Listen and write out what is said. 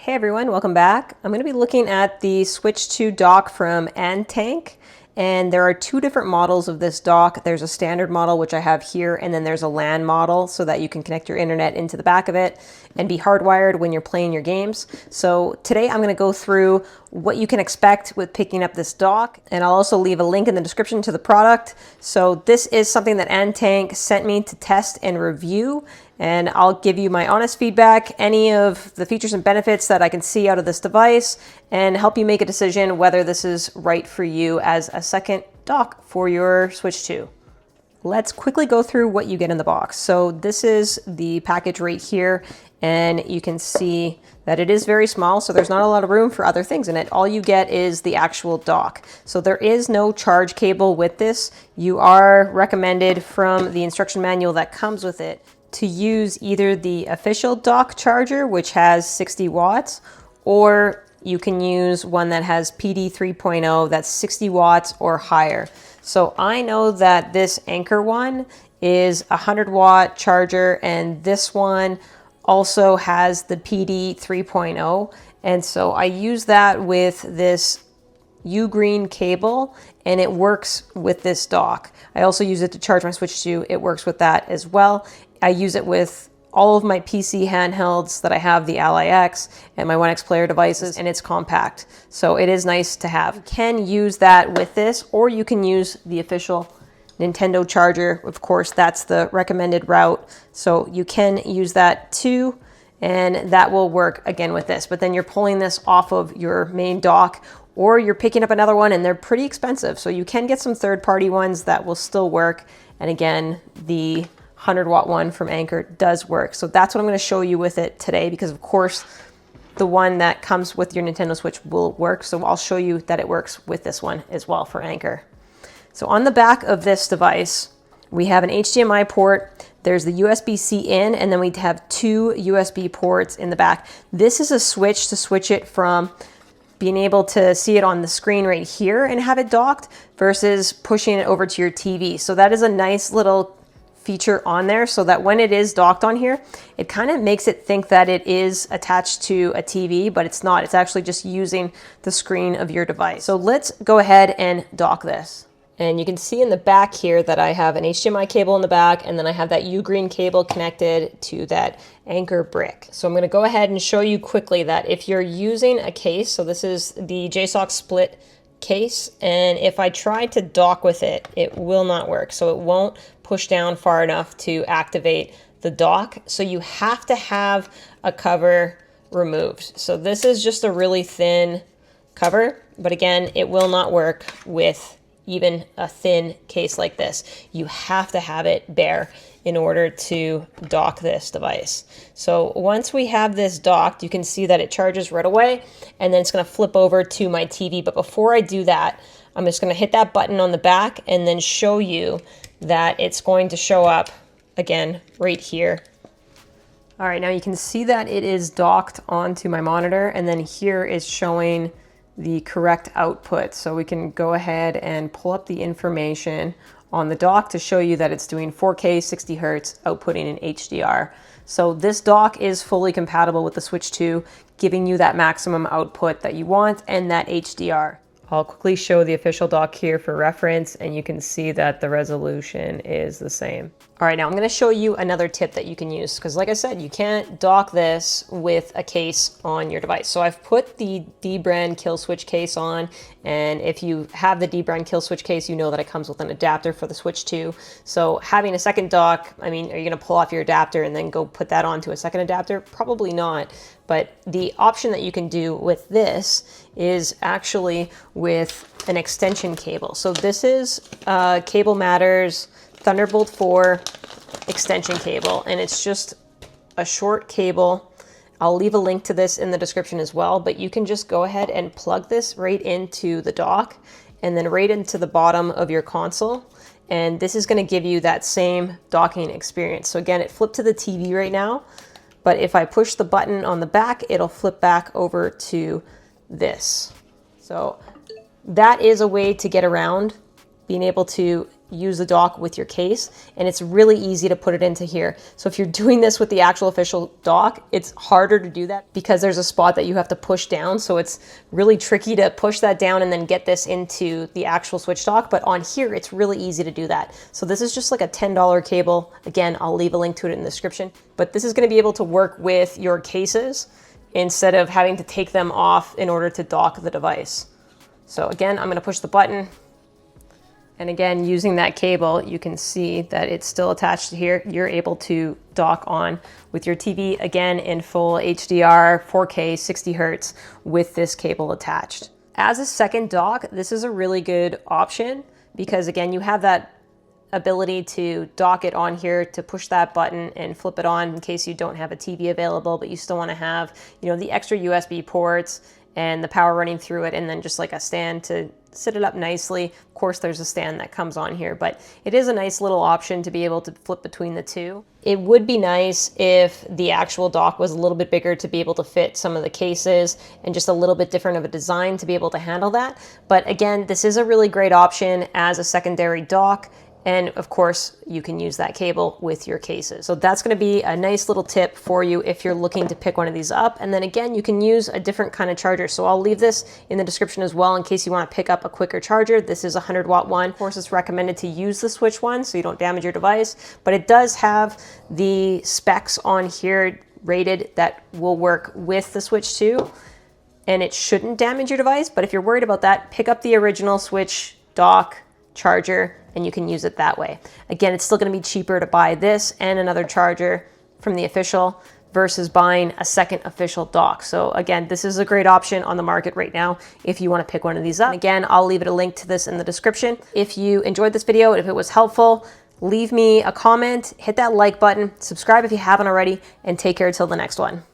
Hey everyone, welcome back. I'm going to be looking at the Switch 2 dock from Antank, and there are two different models of this dock. There's a standard model, which I have here, and then there's a LAN model so that you can connect your internet into the back of it and be hardwired when you're playing your games. So today I'm going to go through what you can expect with picking up this dock, and I'll also leave a link in the description to the product. So this is something that Antank sent me to test and review, and I'll give you my honest feedback, any of the features and benefits that I can see out of this device, and help you make a decision whether this is right for you as a second dock for your Switch 2. Let's quickly go through what you get in the box. So this is the package right here, and you can see that it is very small, so there's not a lot of room for other things in it. All you get is the actual dock. So there is no charge cable with this. You are recommended from the instruction manual that comes with it to use either the official dock charger, which has 60 watts, or you can use one that has PD 3.0 that's 60 watts or higher. So I know that this Anchor one is a 100-watt charger, and this one also has the PD 3.0. And so I use that with this U-green cable, and it works with this dock. I also use it to charge my Switch 2. It works with that as well. I use it with all of my PC handhelds that I have, the Ally X and my One X player devices, and it's compact. So it is nice to have. You can use that with this, or you can use the official Nintendo charger. Of course, that's the recommended route. So you can use that too, and that will work again with this. But then you're pulling this off of your main dock, or you're picking up another one, and they're pretty expensive. So you can get some third-party ones that will still work. And again, the 100-watt one from Anchor does work. So that's what I'm going to show you with it today, because of course the one that comes with your Nintendo Switch will work. So I'll show you that it works with this one as well for Anchor. So on the back of this device, we have an HDMI port. There's the USB-C in, and then we have two USB ports in the back. This is a switch to switch it from being able to see it on the screen right here and have it docked versus pushing it over to your TV. So that is a nice little feature on there, so that when it is docked on here, it kind of makes it think that it is attached to a TV, but it's not. It's actually just using the screen of your device. So let's go ahead and dock this. And you can see in the back here that I have an HDMI cable in the back, and then I have that U-green cable connected to that Anchor brick. So I'm going to go ahead and show you quickly that if you're using a case, so this is the JSOC split case, and if I try to dock with it, it will not work. So it won't push down far enough to activate the dock. So you have to have a cover removed. So this is just a really thin cover, but again, it will not work with even a thin case like this. You have to have it bare in order to dock this device. So once we have this docked, you can see that it charges right away, and then it's going to flip over to my TV. But before I do that, I'm just going to hit that button on the back and then show you that it's going to show up again right here. All right, now you can see that it is docked onto my monitor, and then here is showing the correct output. So we can go ahead and pull up the information on the dock to show you that it's doing 4K 60 Hertz outputting in HDR. So this dock is fully compatible with the Switch 2, giving you that maximum output that you want and that HDR. I'll quickly show the official dock here for reference, and you can see that the resolution is the same. All right, now I'm going to show you another tip that you can use, because like I said, you can't dock this with a case on your device. So I've put the D-brand kill switch case on, and if you have the D-brand kill switch case, you know that it comes with an adapter for the Switch 2. So having a second dock, I mean, are you going to pull off your adapter and then go put that onto a second adapter? Probably not. But the option that you can do with this is actually with an extension cable. So this is Cable Matters Thunderbolt 4 extension cable, and it's just a short cable. I'll leave a link to this in the description as well, but you can just go ahead and plug this right into the dock and then right into the bottom of your console. And this is going to give you that same docking experience. So again, it flipped to the TV right now, but if I push the button on the back, it'll flip back over to this. So that is a way to get around being able to use the dock with your case, and it's really easy to put it into here. So if you're doing this with the actual official dock, it's harder to do that because there's a spot that you have to push down. So it's really tricky to push that down and then get this into the actual switch dock. But on here, it's really easy to do that. So this is just like a $10 cable. Again, I'll leave a link to it in the description, but this is going to be able to work with your cases instead of having to take them off in order to dock the device. So again, I'm going to push the button. And again, using that cable, you can see that it's still attached to here. You're able to dock on with your TV, again, in full HDR, 4K, 60 Hertz with this cable attached. As a second dock, this is a really good option because again, you have that ability to dock it on here, to push that button and flip it on in case you don't have a TV available, but you still want to have, you know, the extra USB ports and the power running through it, and then just like a stand to sit it up nicely. Of course, there's a stand that comes on here, but it is a nice little option to be able to flip between the two. It would be nice if the actual dock was a little bit bigger to be able to fit some of the cases and just a little bit different of a design to be able to handle that. But again, this is a really great option as a secondary dock. And of course, you can use that cable with your cases. So that's going to be a nice little tip for you if you're looking to pick one of these up. And then again, you can use a different kind of charger. So I'll leave this in the description as well in case you want to pick up a quicker charger. This is a 100-watt one. Of course, it's recommended to use the switch one so you don't damage your device. But it does have the specs on here rated that will work with the Switch 2. And it shouldn't damage your device. But if you're worried about that, pick up the original Switch dock charger and you can use it that way. Again, it's still going to be cheaper to buy this and another charger from the official versus buying a second official dock. So again, this is a great option on the market right now if you want to pick one of these up. And again, I'll leave it a link to this in the description. If you enjoyed this video, if it was helpful, leave me a comment, hit that like button, subscribe if you haven't already, and take care until the next one.